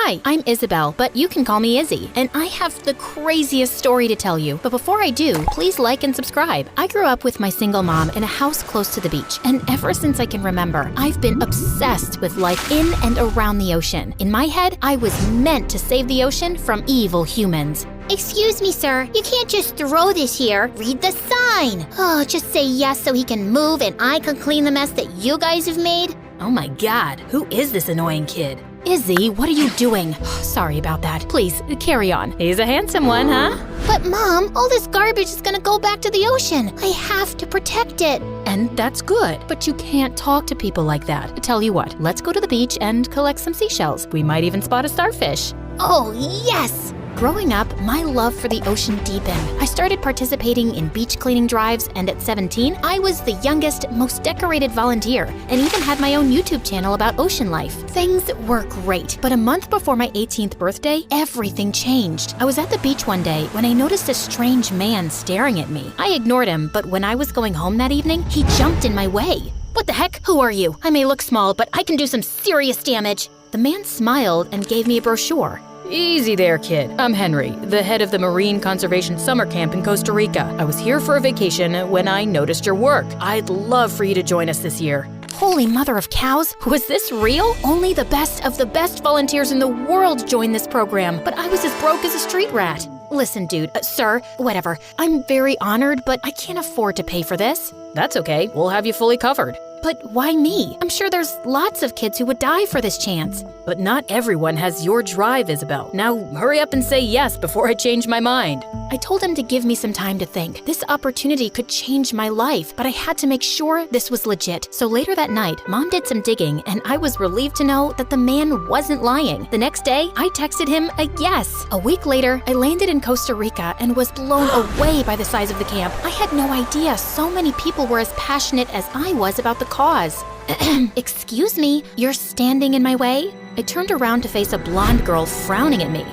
Hi, I'm Isabel, but you can call me Izzy, and I have the craziest story to tell you. But before I do, please like and subscribe. I grew up with my single mom in a house close to the beach, and ever since I can remember, I've been obsessed with life in and around the ocean. In my head, I was meant to save the ocean from evil humans. Excuse me, sir. You can't just throw this here. Read the sign. Oh, just say yes so he can move and I can clean the mess that you guys have made. Oh my God, who is this annoying kid? Izzy, what are you doing? Sorry about that. Please, carry on. He's a handsome one, huh? But Mom, all this garbage is gonna go back to the ocean. I have to protect it. And that's good, but you can't talk to people like that. Tell you what, let's go to the beach and collect some seashells. We might even spot a starfish. Oh, yes! Growing up, my love for the ocean deepened. I started participating in beach cleaning drives, and at 17, I was the youngest, most decorated volunteer, and even had my own YouTube channel about ocean life. Things were great, but a month before my 18th birthday, everything changed. I was at the beach one day when I noticed a strange man staring at me. I ignored him, but when I was going home that evening, he jumped in my way. What the heck? Who are you? I may look small, but I can do some serious damage. The man smiled and gave me a brochure. Easy there, kid. I'm Henry, the head of the Marine Conservation Summer Camp in Costa Rica. I was here for a vacation when I noticed your work. I'd love for you to join us this year. Holy mother of cows, was this real? Only the best of the best volunteers in the world joined this program, but I was as broke as a street rat. Listen, dude, sir, whatever. I'm very honored, but I can't afford to pay for this. That's okay, we'll have you fully covered. But why me? I'm sure there's lots of kids who would die for this chance. But not everyone has your drive, Isabel. Now hurry up and say yes before I change my mind. I told him to give me some time to think. This opportunity could change my life, but I had to make sure this was legit. So later that night, Mom did some digging, and I was relieved to know that the man wasn't lying. The next day, I texted him a yes. A week later, I landed in Costa Rica and was blown away by the size of the camp. I had no idea so many people were as passionate as I was about the cause. Excuse me, you're standing in my way? I turned around to face a blonde girl frowning at me.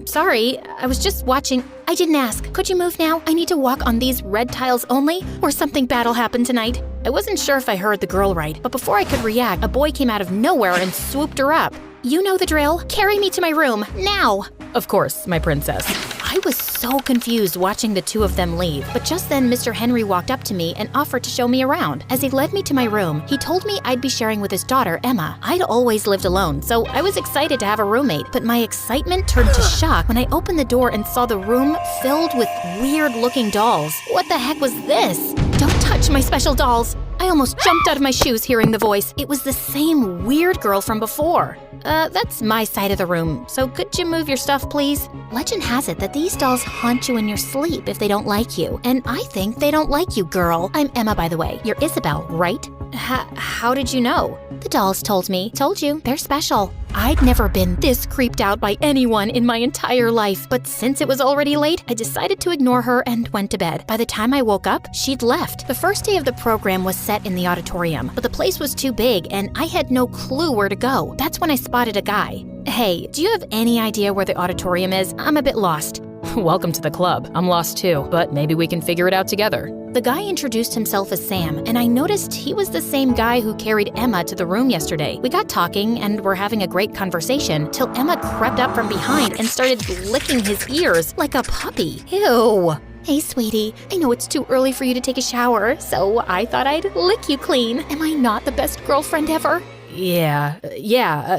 Sorry, I was just watching. I didn't ask. Could you move now? I need to walk on these red tiles only, or something bad'll happen tonight. I wasn't sure if I heard the girl right, but before I could react, a boy came out of nowhere and swooped her up. You know the drill. Carry me to my room, now! Of course, my princess. I was so confused watching the two of them leave, but just then Mr. Henry walked up to me and offered to show me around. As he led me to my room, he told me I'd be sharing with his daughter, Emma. I'd always lived alone, so I was excited to have a roommate, but my excitement turned to shock when I opened the door and saw the room filled with weird-looking dolls. What the heck was this? Don't touch my special dolls! I almost jumped out of my shoes hearing the voice. It was the same weird girl from before. That's my side of the room, so could you move your stuff, please? Legend has it that these dolls haunt you in your sleep if they don't like you, and I think they don't like you, girl. I'm Emma, by the way. You're Isabel, right? How did you know? The dolls told me. Told you, they're special. I'd never been this creeped out by anyone in my entire life, but since it was already late, I decided to ignore her and went to bed. By the time I woke up, she'd left. The first day of the program was set in the auditorium, but the place was too big and I had no clue where to go. That's when I spotted a guy. Hey, do you have any idea where the auditorium is? I'm a bit lost. Welcome to the club. I'm lost too, but maybe we can figure it out together. The guy introduced himself as Sam, and I noticed he was the same guy who carried Emma to the room yesterday. We got talking and were having a great conversation till Emma crept up from behind and started licking his ears like a puppy. Ew. Hey, sweetie, I know it's too early for you to take a shower, so I thought I'd lick you clean. Am I not the best girlfriend ever? Yeah,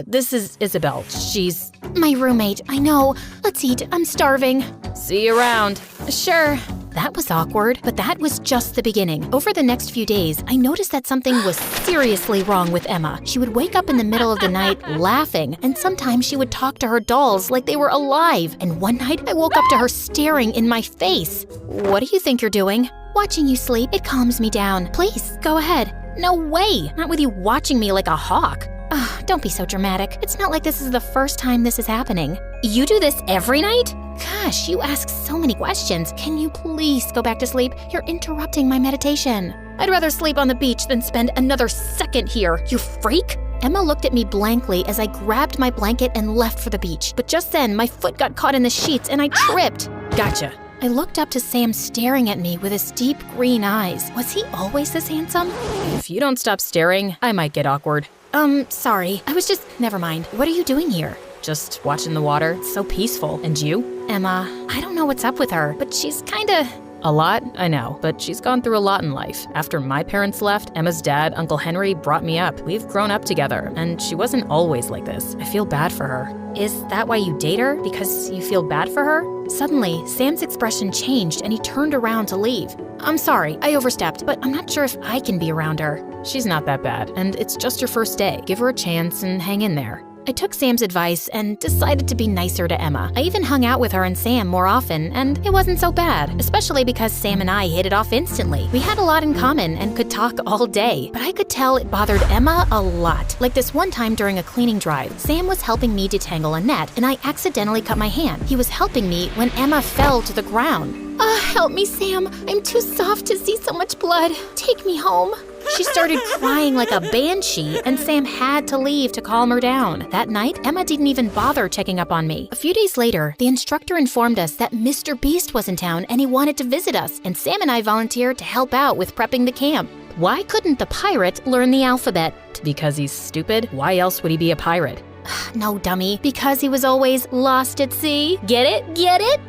this is Isabel. She's my roommate, I know. Let's eat, I'm starving. See you around. Sure. That was awkward, but that was just the beginning. Over the next few days, I noticed that something was seriously wrong with Emma. She would wake up in the middle of the night laughing, and sometimes she would talk to her dolls like they were alive. And one night, I woke up to her staring in my face. What do you think you're doing? Watching you sleep, it calms me down. Please, go ahead. No way! Not with you watching me like a hawk. Don't be so dramatic. It's not like this is the first time this is happening. You do this every night? Gosh, you ask so many questions. Can you please go back to sleep? You're interrupting my meditation. I'd rather sleep on the beach than spend another second here, you freak! Emma looked at me blankly as I grabbed my blanket and left for the beach. But just then, my foot got caught in the sheets and I tripped. Gotcha. I looked up to Sam staring at me with his deep green eyes. Was he always this handsome? If you don't stop staring, I might get awkward. Sorry. I was just… Never mind. What are you doing here? just watching the water. It's so peaceful. And you? Emma, I don't know what's up with her, but she's kinda... A lot? I know, but she's gone through a lot in life. After my parents left, Emma's dad, Uncle Henry, brought me up. We've grown up together, and she wasn't always like this. I feel bad for her. Is that why you date her? Because you feel bad for her? Suddenly, Sam's expression changed and he turned around to leave. I'm sorry, I overstepped, but I'm not sure if I can be around her. She's not that bad, and it's just your first day. Give her a chance and hang in there. I took Sam's advice and decided to be nicer to Emma. I even hung out with her and Sam more often, and it wasn't so bad, especially because Sam and I hit it off instantly. We had a lot in common and could talk all day, but I could tell it bothered Emma a lot. Like this one time during a cleaning drive, Sam was helping me detangle a net, and I accidentally cut my hand. He was helping me when Emma fell to the ground. Help me, Sam. I'm too soft to see so much blood. Take me home. She started crying like a banshee, and Sam had to leave to calm her down. That night, Emma didn't even bother checking up on me. A few days later, the instructor informed us that Mr. Beast was in town and he wanted to visit us, and Sam and I volunteered to help out with prepping the camp. Why couldn't the pirate learn the alphabet? Because he's stupid? Why else would he be a pirate? No, dummy. Because he was always lost at sea. Get it? Get it?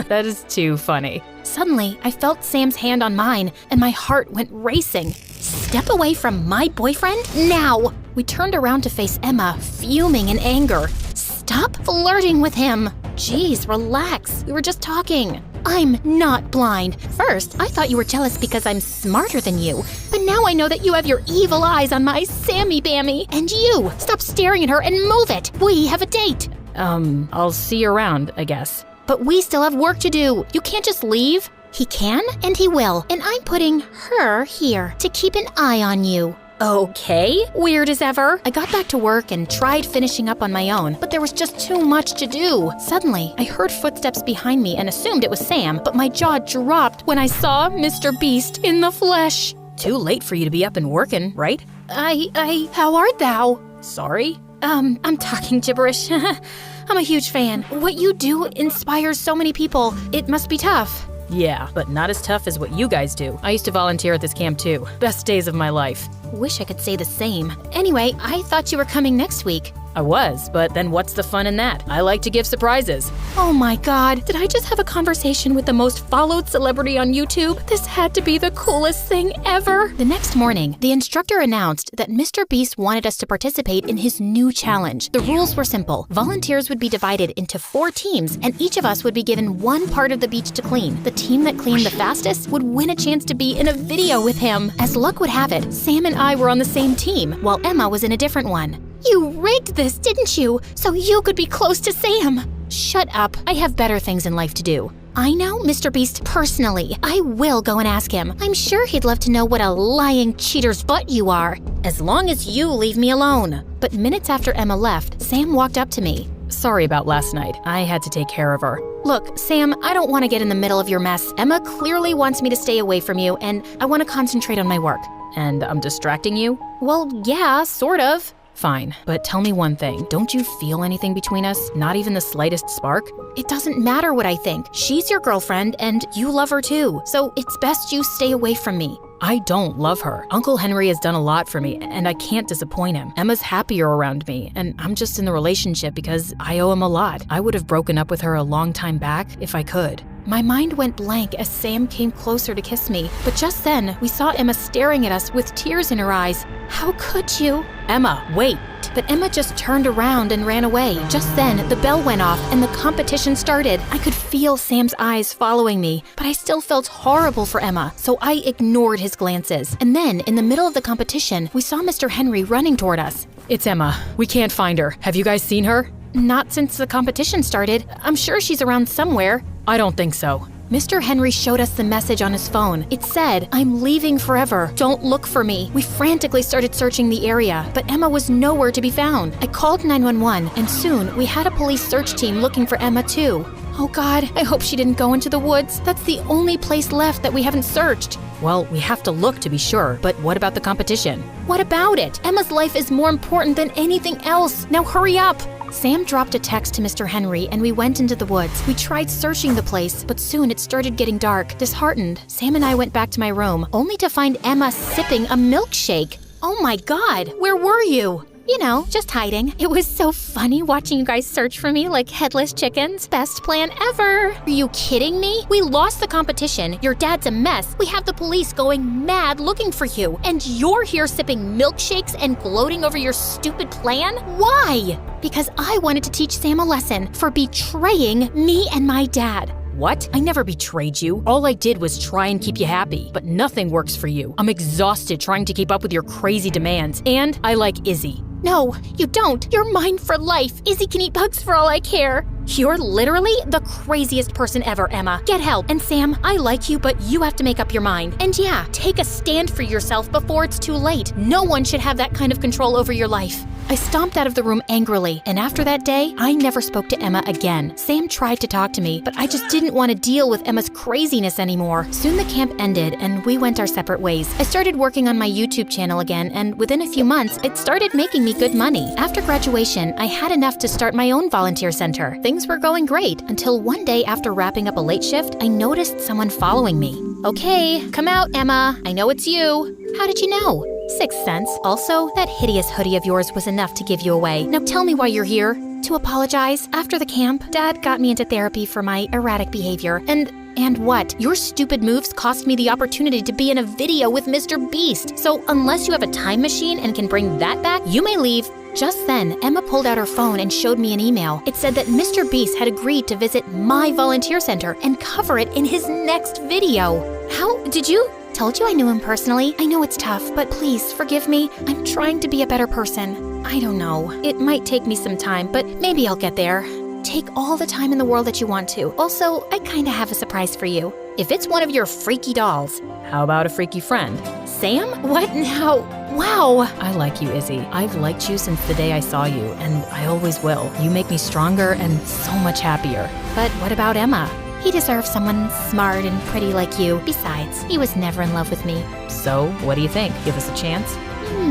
That is too funny. Suddenly, I felt Sam's hand on mine, and my heart went racing. Step away from my boyfriend? Now! We turned around to face Emma, fuming in anger. Stop flirting with him! Jeez, relax. We were just talking. I'm not blind. First, I thought you were jealous because I'm smarter than you. But now I know that you have your evil eyes on my Sammy Bammy. And you! Stop staring at her and move it! We have a date! I'll see you around, I guess. But we still have work to do. You can't just leave. He can, and he will. And I'm putting her here to keep an eye on you. Okay, weird as ever. I got back to work and tried finishing up on my own, but there was just too much to do. Suddenly, I heard footsteps behind me and assumed it was Sam, but my jaw dropped when I saw Mr. Beast in the flesh. Too late for you to be up and working, right? How art thou? Sorry? I'm talking gibberish. I'm a huge fan. What you do inspires so many people. It must be tough. Yeah, but not as tough as what you guys do. I used to volunteer at this camp too. Best days of my life. Wish I could say the same. Anyway, I thought you were coming next week. I was, but then what's the fun in that? I like to give surprises. Oh my god, did I just have a conversation with the most followed celebrity on YouTube? This had to be the coolest thing ever. The next morning, the instructor announced that Mr. Beast wanted us to participate in his new challenge. The rules were simple. Volunteers would be divided into 4 teams, and each of us would be given one part of the beach to clean. The team that cleaned the fastest would win a chance to be in a video with him. As luck would have it, Sam and I were on the same team, while Emma was in a different one. You rigged this, didn't you? So you could be close to Sam. Shut up. I have better things in life to do. I know Mr. Beast personally. I will go and ask him. I'm sure he'd love to know what a lying cheater's butt you are. As long as you leave me alone. But minutes after Emma left, Sam walked up to me. Sorry about last night. I had to take care of her. Look, Sam, I don't want to get in the middle of your mess. Emma clearly wants me to stay away from you, and I want to concentrate on my work. And I'm distracting you? Well, yeah, sort of. Fine, but tell me one thing. Don't you feel anything between us? Not even the slightest spark? It doesn't matter what I think. She's your girlfriend, and you love her too. So it's best you stay away from me. I don't love her. Uncle Henry has done a lot for me, and I can't disappoint him. Emma's happier around me, and I'm just in the relationship because I owe him a lot. I would have broken up with her a long time back if I could. My mind went blank as Sam came closer to kiss me, but just then, we saw Emma staring at us with tears in her eyes. How could you? Emma, wait! But Emma just turned around and ran away. Just then, the bell went off and the competition started. I could feel Sam's eyes following me, but I still felt horrible for Emma, so I ignored his glances. And then, in the middle of the competition, we saw Mr. Henry running toward us. It's Emma. We can't find her. Have you guys seen her? Not since the competition started. I'm sure she's around somewhere. I don't think so. Mr. Henry showed us the message on his phone. It said, "I'm leaving forever. Don't look for me." We frantically started searching the area, but Emma was nowhere to be found. I called 911, and soon we had a police search team looking for Emma too. Oh God, I hope she didn't go into the woods. That's the only place left that we haven't searched. Well, we have to look to be sure, but what about the competition? What about it? Emma's life is more important than anything else. Now hurry up. Sam dropped a text to Mr. Henry and we went into the woods. We tried searching the place, but soon it started getting dark. Disheartened, Sam and I went back to my room, only to find Emma sipping a milkshake. Oh my God, where were you? You know, just hiding. It was so funny watching you guys search for me like headless chickens. Best plan ever. Are you kidding me? We lost the competition. Your dad's a mess. We have the police going mad looking for you. And you're here sipping milkshakes and gloating over your stupid plan? Why? Because I wanted to teach Sam a lesson for betraying me and my dad. What? I never betrayed you. All I did was try and keep you happy, but nothing works for you. I'm exhausted trying to keep up with your crazy demands, and I like Izzy. No, you don't. You're mine for life. Izzy can eat bugs for all I care. You're literally the craziest person ever, Emma. Get help. And Sam, I like you, but you have to make up your mind. And yeah, take a stand for yourself before it's too late. No one should have that kind of control over your life. I stomped out of the room angrily, and after that day, I never spoke to Emma again. Sam tried to talk to me, but I just didn't want to deal with Emma's craziness anymore. Soon the camp ended, and we went our separate ways. I started working on my YouTube channel again, and within a few months, it started making me good money. After graduation, I had enough to start my own volunteer center. Things were going great, until one day after wrapping up a late shift, I noticed someone following me. Okay, come out, Emma. I know it's you. How did you know? Sixth sense. Also, that hideous hoodie of yours was enough to give you away. Now tell me why you're here. To apologize. After the camp, Dad got me into therapy for my erratic behavior. And what? Your stupid moves cost me the opportunity to be in a video with Mr. Beast. So unless you have a time machine and can bring that back, you may leave. Just then, Emma pulled out her phone and showed me an email. It said that Mr. Beast had agreed to visit my volunteer center and cover it in his next video. How did you? Told you I knew him personally. I know it's tough, but please forgive me. I'm trying to be a better person. I don't know. It might take me some time, but maybe I'll get there. Take all the time in the world that you want to. Also, I kinda have a surprise for you. If it's one of your freaky dolls. How about a freaky friend? Sam? What now? Wow. I like you, Izzy. I've liked you since the day I saw you, and I always will. You make me stronger and so much happier. But what about Emma? He deserves someone smart and pretty like you. Besides, he was never in love with me. So, what do you think? Give us a chance?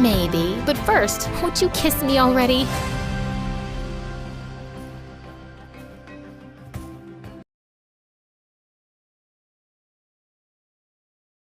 Maybe. But first, won't you kiss me already?